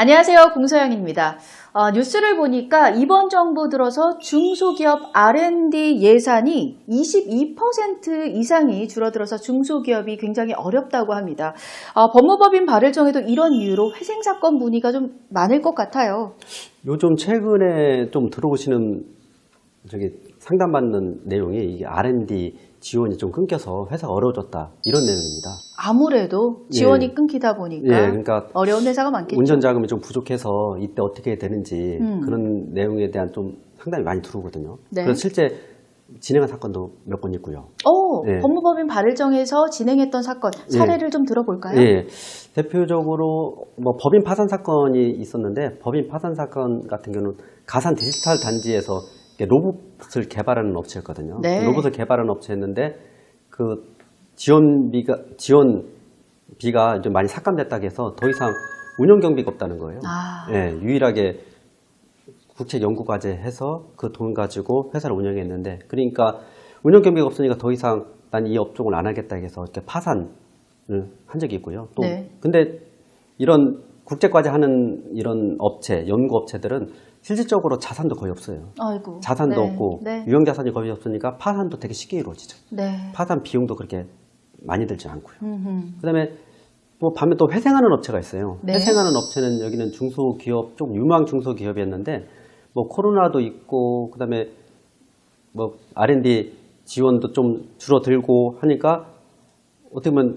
안녕하세요. 공서영입니다. 뉴스를 보니까 이번 정부 들어서 중소기업 R&D 예산이 22% 이상이 줄어들어서 중소기업이 굉장히 어렵다고 합니다. 법무법인 발의정에도 이런 이유로 회생사건 문의가 좀 많을 것 같아요. 요즘 최근에 좀 들어오시는 상담받는 내용이 이게 R&D 지원이 좀 끊겨서 회사가 어려워졌다 이런 내용입니다. 아무래도 지원이 끊기다 보니까 그러니까 어려운 회사가 많겠죠. 운전 자금이 좀 부족해서 이때 어떻게 되는지 그런 내용에 대한 좀 상당히 많이 들어오거든요. 네. 그래서 실제 진행한 사건도 몇 건 있고요. 법무법인 발의정에서 진행했던 사건 사례를 좀 들어볼까요? 대표적으로 법인 파산 사건이 있었는데 법인 파산 사건 같은 경우는 가산 디지털 단지에서 로봇을 개발하는 업체였거든요. 네. 로봇을 개발하는 업체였는데 그 지원비가 좀 많이 삭감됐다고 해서 더 이상 운영 경비가 없다는 거예요. 유일하게 국책 연구 과제 해서 그 돈 가지고 회사를 운영했는데, 그러니까 운영 경비가 없으니까 더 이상 난 이 업종을 안 하겠다 해서 이렇게 파산을 한 적이 있고요. 또 근데 이런 국책 과제 하는 이런 업체, 연구 업체들은 실질적으로 자산도 거의 없어요. 아이고. 자산도 없고 유형 자산이 거의 없으니까 파산도 되게 쉽게 이루어지죠. 파산 비용도 그렇게 많이 들지 않고요. 그다음에 반면 또 회생하는 업체가 있어요. 회생하는 업체는 여기는 중소기업, 좀 유망 중소기업이었는데 코로나도 있고 그다음에 R&D 지원도 좀 줄어들고 하니까 어떻게 보면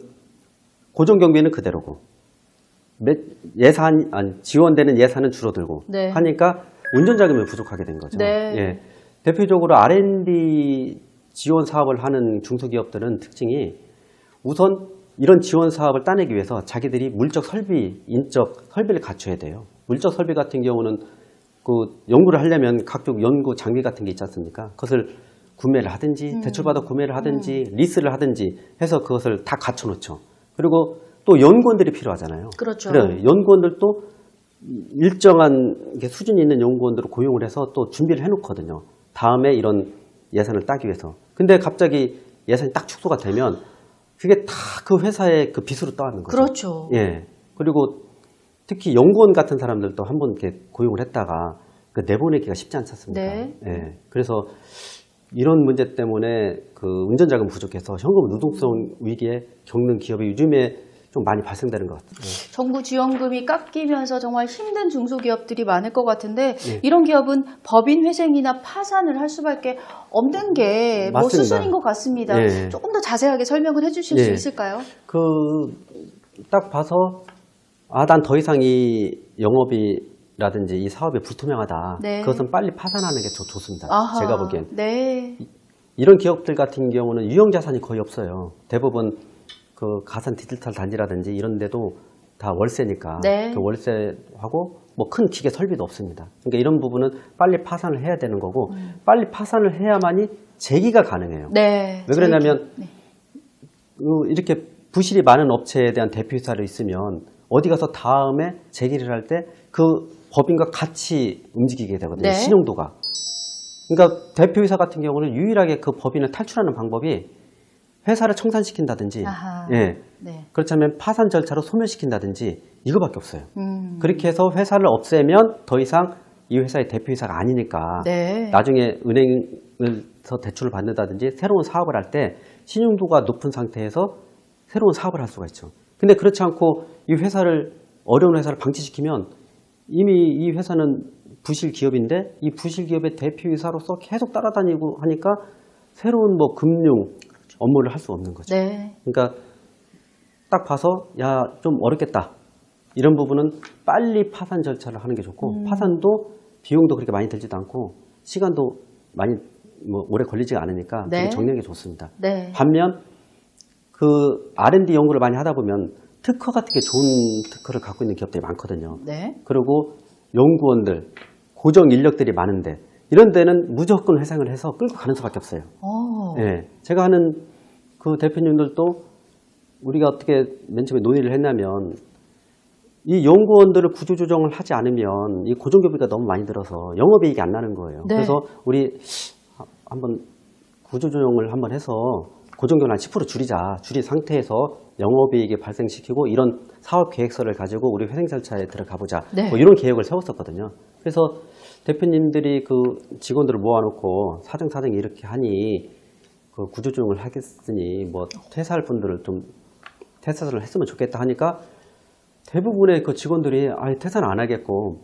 고정 경비는 그대로고 지원되는 예산은 줄어들고 하니까 운전 자금이 부족하게 된 거죠. 대표적으로 R&D 지원 사업을 하는 중소기업들은 특징이 우선 이런 지원 사업을 따내기 위해서 자기들이 물적 설비, 인적 설비를 갖춰야 돼요. 물적 설비 같은 경우는 그 연구를 하려면 각종 연구 장비 같은 게 있지 않습니까? 그것을 구매를 하든지 대출받아 구매를 하든지 리스를 하든지 해서 그것을 다 갖춰 놓죠. 그리고 또 연구원들이 필요하잖아요. 그렇죠. 연구원들도 일정한 수준이 있는 연구원들을 고용을 해서 또 준비를 해놓거든요. 다음에 이런 예산을 따기 위해서. 근데 갑자기 예산이 딱 축소가 되면 그게 다 그 회사의 그 빚으로 떠안는 거죠. 그렇죠. 그리고 특히 연구원 같은 사람들도 한번 이렇게 고용을 했다가 내보내기가 쉽지 않지 않습니까? 그래서 이런 문제 때문에 그 운전자금 부족해서 현금 노동성 위기에 겪는 기업이 요즘에 좀 많이 발생되는 것 같아요. 정부 지원금이 깎이면서 정말 힘든 중소기업들이 많을 것 같은데 이런 기업은 법인 회생이나 파산을 할 수밖에 없는 게 수순인 것 같습니다. 조금 더 자세하게 설명을 해주실 수 있을까요? 딱 봐서 난 더 이상 이 영업이라든지 이 사업이 불투명하다. 그것은 빨리 파산하는 게 좋습니다. 제가 보기엔. 이런 기업들 같은 경우는 유형 자산이 거의 없어요. 대부분 그 가산 디지털 단지라든지 이런 데도 다 월세니까 그 월세하고 큰 기계 설비도 없습니다. 그러니까 이런 부분은 빨리 파산을 해야 되는 거고 빨리 파산을 해야만이 재기가 가능해요. 왜 그러냐면 이렇게 부실이 많은 업체에 대한 대표이사를 있으면 어디 가서 다음에 재기를 할 때 그 법인과 같이 움직이게 되거든요. 신용도가. 그러니까 대표이사 같은 경우는 유일하게 그 법인을 탈출하는 방법이 회사를 청산시킨다든지 그렇지 않으면 파산 절차로 소멸시킨다든지 이거밖에 없어요. 그렇게 해서 회사를 없애면 더 이상 이 회사의 대표이사가 아니니까 나중에 은행에서 대출을 받는다든지 새로운 사업을 할 때 신용도가 높은 상태에서 새로운 사업을 할 수가 있죠. 근데 그렇지 않고 이 회사를 어려운 회사를 방치시키면 이미 이 회사는 부실 기업인데 이 부실 기업의 대표이사로서 계속 따라다니고 하니까 새로운 금융 업무를 할 수 없는 거죠. 그러니까 딱 봐서 좀 어렵겠다. 이런 부분은 빨리 파산 절차를 하는 게 좋고 파산도 비용도 그렇게 많이 들지도 않고 시간도 많이 오래 걸리지가 않으니까 정리하는 게 좋습니다. 반면 그 R&D 연구를 많이 하다 보면 특허 같은 게 좋은 특허를 갖고 있는 기업들이 많거든요. 그리고 연구원들, 고정 인력들이 많은데 이런 데는 무조건 회생을 해서 끌고 가는 수밖에 없어요. 제가 하는 그 대표님들도 우리가 어떻게 맨 처음에 논의를 했냐면 이 연구원들을 구조조정을 하지 않으면 이 고정교비가 너무 많이 들어서 영업이익이 안 나는 거예요. 그래서 우리 한번 구조조정을 한번 해서 고정교비를 한 10% 줄이자. 줄인 상태에서 영업이익이 발생시키고 이런 사업 계획서를 가지고 우리 회생 절차에 들어가 보자. 네. 뭐 이런 계획을 세웠었거든요. 그래서 대표님들이 그 직원들을 모아놓고 사정사정 이렇게 하니 그 구조조정을 하겠으니 뭐 퇴사할 분들을 좀 퇴사를 했으면 좋겠다 하니까 대부분의 그 직원들이 아예 퇴사는 안 하겠고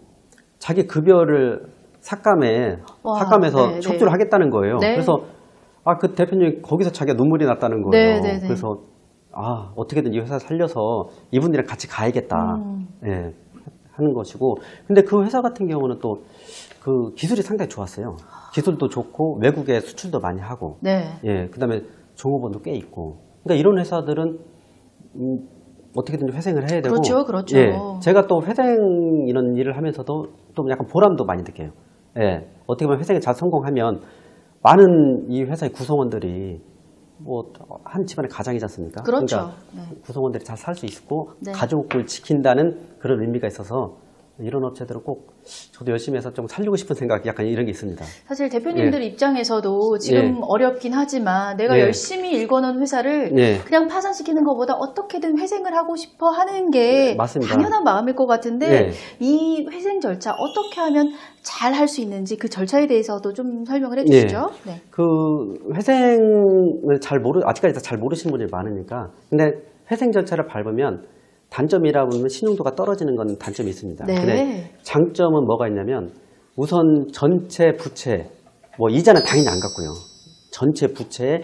자기 급여를 삭감해서 척주를 하겠다는 거예요. 네. 그래서 그 대표님이 거기서 자기가 눈물이 났다는 거예요. 네. 그래서 어떻게든 이 회사 살려서 이분들이랑 같이 가야겠다. 예, 하는 것이고. 근데 그 회사 같은 경우는 또 그 기술이 상당히 좋았어요. 기술도 좋고 외국에 수출도 많이 하고. 네. 예, 그다음에 종업원도 꽤 있고. 그러니까 이런 회사들은 어떻게든 회생을 해야 되고. 그렇죠. 예, 제가 또 회생 이런 일을 하면서도 또 약간 보람도 많이 느껴요. 예, 어떻게 보면 회생에 잘 성공하면 많은 이 회사의 구성원들이 뭐 한 집안의 가장이지 않습니까? 그렇죠. 그러니까 구성원들이 잘 살 수 있고 네. 가족을 지킨다는 그런 의미가 있어서 이런 업체들은 꼭 저도 열심히 해서 좀 살리고 싶은 생각 약간 이런 게 있습니다. 사실 대표님들 입장에서도 지금 어렵긴 하지만 내가 열심히 일궈놓은 회사를 그냥 파산시키는 것보다 어떻게든 회생을 하고 싶어 하는 게 맞습니다. 당연한 마음일 것 같은데 이 회생 절차 어떻게 하면 잘 할 수 있는지 그 절차에 대해서도 좀 설명을 해주시죠. 네. 그 회생을 아직까지 잘 모르시는 분들이 많으니까. 근데 회생 절차를 밟으면 단점이라고 하면 신용도가 떨어지는 건 단점이 있습니다. 네. 근데 장점은 뭐가 있냐면 우선 전체 부채, 뭐 이자는 당연히 안 갚고요. 전체 부채의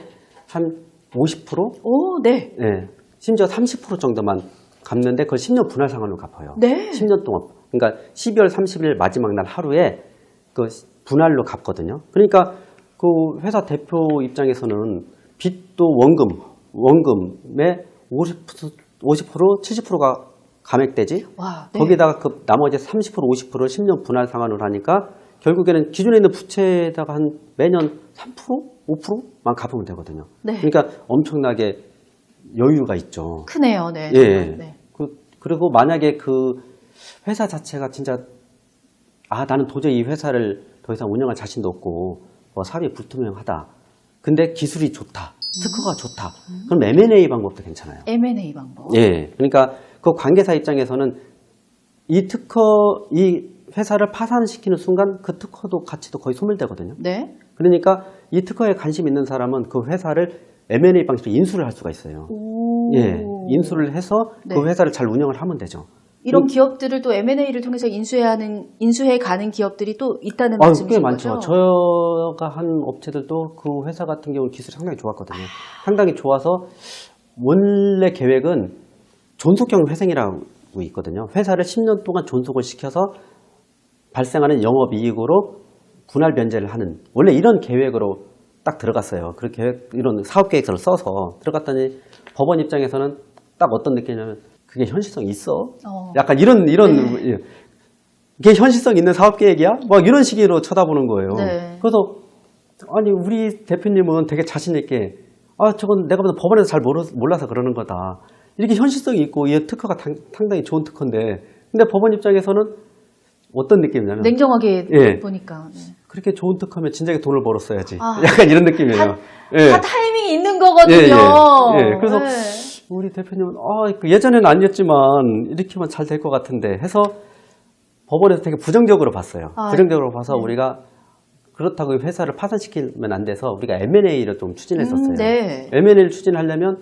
한 50%? 오, 네. 네. 심지어 30% 정도만 갚는데 그걸 10년 분할 상환으로 갚아요. 네. 10년 동안. 그러니까 12월 30일 마지막 날 하루에 그 분할로 갚거든요. 그러니까 그 회사 대표 입장에서는 빚도 원금의 70%가 감액되지. 와, 네. 거기다가 그 나머지 30%, 50%를 10년 분할 상환으로 하니까 결국에는 기존에 있는 부채에다가 한 매년 3%, 5%만 갚으면 되거든요. 네. 그러니까 엄청나게 여유가 있죠. 크네요. 네. 예. 네. 그리고 만약에 그 회사 자체가 진짜 나는 도저히 이 회사를 더 이상 운영할 자신도 없고 사업이 불투명하다. 근데 기술이 좋다. 특허가 좋다. 그럼 M&A 방법도 괜찮아요. M&A 방법. 예. 그러니까 그 관계사 입장에서는 이 회사를 파산시키는 순간 그 특허도 가치도 거의 소멸되거든요. 네. 그러니까 이 특허에 관심 있는 사람은 그 회사를 M&A 방식으로 인수를 할 수가 있어요. 예. 인수를 해서 그 회사를 잘 운영을 하면 되죠. 이런 기업들을 또 M&A를 통해서 인수해 가는 기업들이 또 있다는 말씀이신 꽤 많죠. 거죠? 저가 한 업체들도 그 회사 같은 경우 기술이 상당히 좋았거든요. 상당히 좋아서 원래 계획은 존속형 회생이라고 있거든요. 회사를 10년 동안 존속을 시켜서 발생하는 영업이익으로 분할 변제를 하는 원래 이런 계획으로 딱 들어갔어요. 이런 사업 계획서를 써서 들어갔더니 법원 입장에서는 딱 어떤 느낌이냐면 그게 현실성 있어? 약간 이런 이게 현실성 있는 사업 계획이야? 막 이런 식으로 쳐다보는 거예요. 네. 그래서 아니 우리 대표님은 되게 자신 있게 저건 내가 보다 법원에서 잘 몰라서 그러는 거다. 이렇게 현실성이 있고 이 특허가 상당히 좋은 특허인데 근데 법원 입장에서는 어떤 느낌이냐면 냉정하게 보니까 그렇게 좋은 특허면 진작에 돈을 벌었어야지. 약간 이런 느낌이에요. 다 타이밍이 있는 거거든요. 그래서 우리 대표님은 예전에는 아니었지만 이렇게만 잘 될 것 같은데 해서 법원에서 되게 부정적으로 봤어요. 부정적으로 봐서 우리가 그렇다고 회사를 파산시키면 안 돼서 우리가 M&A를 좀 추진했었어요. M&A를 추진하려면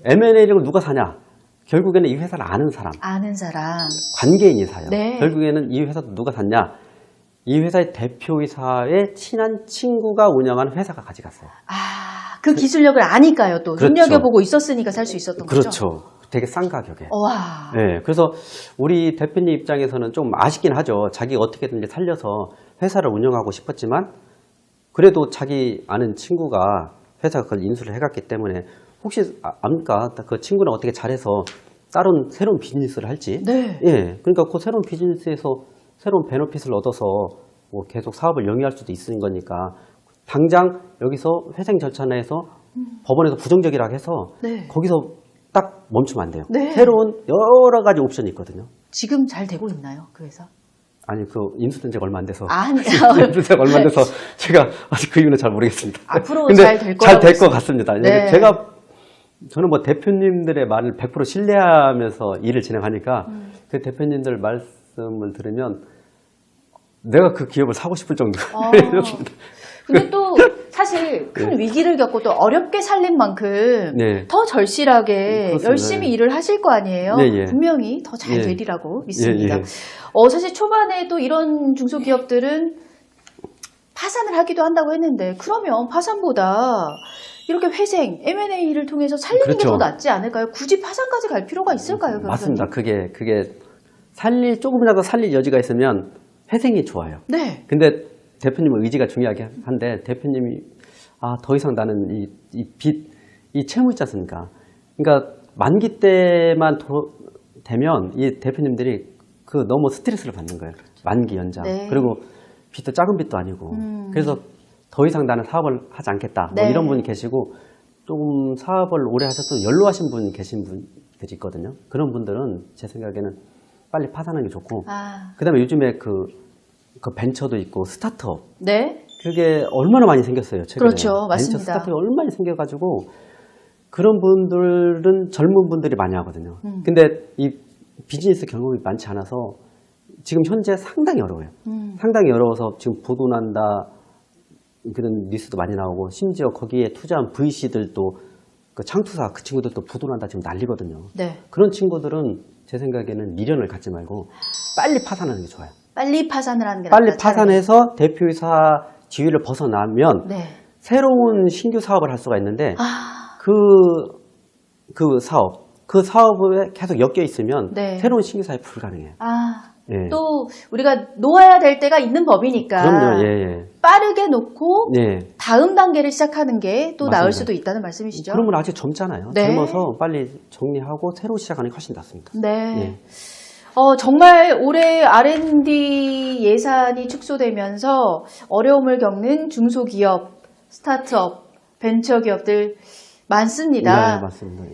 M&A를 누가 사냐? 결국에는 이 회사를 아는 사람. 관계인이 사요. 결국에는 이 회사도 누가 샀냐? 이 회사의 대표이사의 친한 친구가 운영하는 회사가 가져갔어요. 그 기술력을 아니까요. 또 그렇죠. 눈여겨보고 있었으니까 살 수 있었던 거죠. 그렇죠. 되게 싼 가격에. 와. 네, 그래서 우리 대표님 입장에서는 좀 아쉽긴 하죠. 자기가 어떻게든지 살려서 회사를 운영하고 싶었지만 그래도 자기 아는 친구가 회사가 그걸 인수를 해갔기 때문에 혹시 압니까? 그 친구는 어떻게 잘해서 다른 새로운 비즈니스를 할지. 예, 그러니까 그 새로운 비즈니스에서 새로운 베너핏을 얻어서 뭐 계속 사업을 영위할 수도 있는 거니까 당장 여기서 회생 절차 내에서 법원에서 부정적이라고 해서 거기서 딱 멈추면 안 돼요. 새로운 여러 가지 옵션이 있거든요. 지금 잘 되고 있나요, 그 회사? 아니, 그 인수된 지가 얼마 안 돼서. 인수된 지가 얼마 안 돼서 제가 아직 그 이유는 잘 모르겠습니다. 앞으로 근데 잘 될 거라고. 잘 될 것 같습니다. 제가 저는 뭐 대표님들의 말을 100% 신뢰하면서 일을 진행하니까 그 대표님들 말씀을 들으면 내가 그 기업을 사고 싶을 정도로. 근데 또 사실 큰 위기를 겪고 또 어렵게 살린 만큼 더 절실하게 그렇습니다. 열심히 일을 하실 거 아니에요. 분명히 더 잘 되리라고 믿습니다. 사실 초반에 또 이런 중소기업들은 파산을 하기도 한다고 했는데 그러면 파산보다 이렇게 회생, M&A를 통해서 살리는 게 더 낫지 않을까요? 굳이 파산까지 갈 필요가 있을까요? 맞습니다. 그게 조금이라도 살릴 여지가 있으면 회생이 좋아요. 네. 근데 대표님의 의지가 중요하긴 한데 대표님이 더 이상 나는 이 채무 있지 않습니까? 그러니까 만기 때만 되면 이 대표님들이 너무 스트레스를 받는 거예요. 만기 연장. 그리고 빚도 작은 빚도 아니고. 그래서 더 이상 나는 사업을 하지 않겠다. 뭐 이런 분이 계시고 조금 사업을 오래 하셔서 연로하신 분이 계신 분들이 있거든요. 그런 분들은 제 생각에는 빨리 파산하는 게 좋고 그다음에 요즘에 그 벤처도 있고 스타트업. 그게 얼마나 많이 생겼어요. 최근에. 그렇죠. 맞습니다. 벤처 스타트업이 얼마나 많이 생겨가지고 그런 분들은 젊은 분들이 많이 하거든요. 근데 이 비즈니스 경험이 많지 않아서 지금 현재 상당히 어려워요. 상당히 어려워서 지금 보도난다 그런 뉴스도 많이 나오고 심지어 거기에 투자한 VC들도 그 창투사 그 친구들도 부도난다 지금 난리거든요. 그런 친구들은 제 생각에는 미련을 갖지 말고 빨리 파산하는 게 좋아요. 빨리 파산을 하는 게 빨리 파산해서 대표이사 지위를 벗어나면 새로운 신규 사업을 할 수가 있는데 그 사업에 계속 엮여 있으면 새로운 신규 사업이 불가능해요. 또 우리가 놓아야 될 때가 있는 법이니까 그럼요. 빠르게 놓고 다음 단계를 시작하는 게 또 나을 수도 있다는 말씀이시죠? 그러면 아직 젊잖아요. 젊어서 빨리 정리하고 새로 시작하는 게 훨씬 낫습니다. 정말 올해 R&D 예산이 축소되면서 어려움을 겪는 중소기업, 스타트업, 벤처기업들 많습니다. 네, 맞습니다.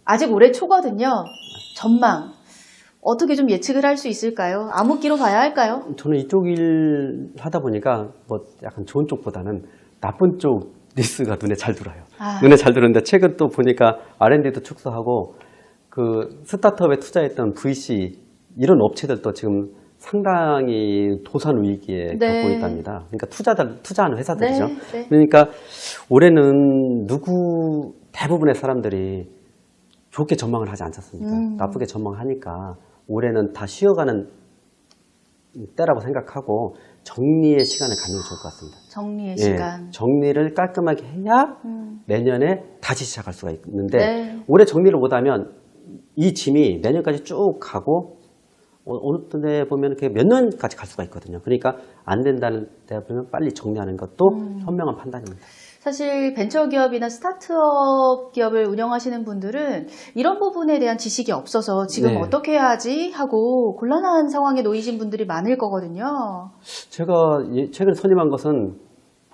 아직 올해 초거든요. 전망 어떻게 좀 예측을 할 수 있을까요? 암흑기로 봐야 할까요? 저는 이쪽 일 하다 보니까 뭐 약간 좋은 쪽보다는 나쁜 쪽 뉴스가 눈에 잘 들어요. 눈에 잘 들었는데 최근 또 보니까 R&D도 축소하고 그 스타트업에 투자했던 VC 이런 업체들도 지금 상당히 도산 위기에 겪고 있답니다. 그러니까 투자하는 회사들이죠. 그러니까 올해는 대부분의 사람들이 좋게 전망을 하지 않았습니까? 나쁘게 전망하니까 올해는 다 쉬어가는 때라고 생각하고 정리의 시간을 갖는 게 좋을 것 같습니다. 정리의 시간. 정리를 깔끔하게 해야 내년에 다시 시작할 수가 있는데 올해 정리를 못하면 이 짐이 내년까지 쭉 가고 어느 때 보면 몇 년까지 갈 수가 있거든요. 그러니까 안 된다는 때 보면 빨리 정리하는 것도 현명한 판단입니다. 사실 벤처기업이나 스타트업 기업을 운영하시는 분들은 이런 부분에 대한 지식이 없어서 지금 어떻게 해야 하지 하고 곤란한 상황에 놓이신 분들이 많을 거거든요. 제가 최근에 선임한 것은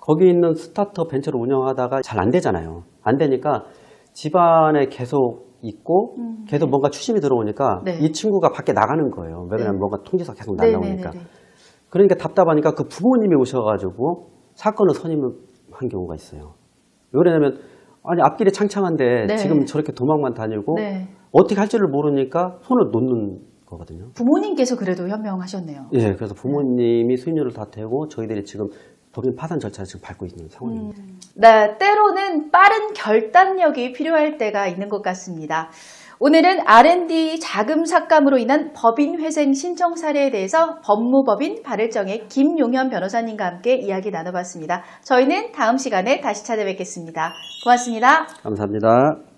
거기 있는 스타트업 벤처를 운영하다가 잘 안 되잖아요. 안 되니까 집안에 계속 있고 계속 뭔가 추심이 들어오니까 이 친구가 밖에 나가는 거예요. 왜냐하면 뭔가 통지서 계속 날라오니까. 그러니까 답답하니까 그 부모님이 오셔가지고 사건을 선임한 경우가 있어요. 왜냐하면 아니 앞길이 창창한데 지금 저렇게 도망만 다니고 어떻게 할 줄을 모르니까 손을 놓는 거거든요. 부모님께서 그래도 현명하셨네요. 그래서 부모님이 수임료를 다 대고 저희들이 지금 법인 파산 절차를 지금 밟고 있는 상황입니다. 때로는 빠른 결단력이 필요할 때가 있는 것 같습니다. 오늘은 R&D 자금 삭감으로 인한 법인 회생 신청 사례에 대해서 법무법인 발을정의 김용현 변호사님과 함께 이야기 나눠봤습니다. 저희는 다음 시간에 다시 찾아뵙겠습니다. 고맙습니다. 감사합니다.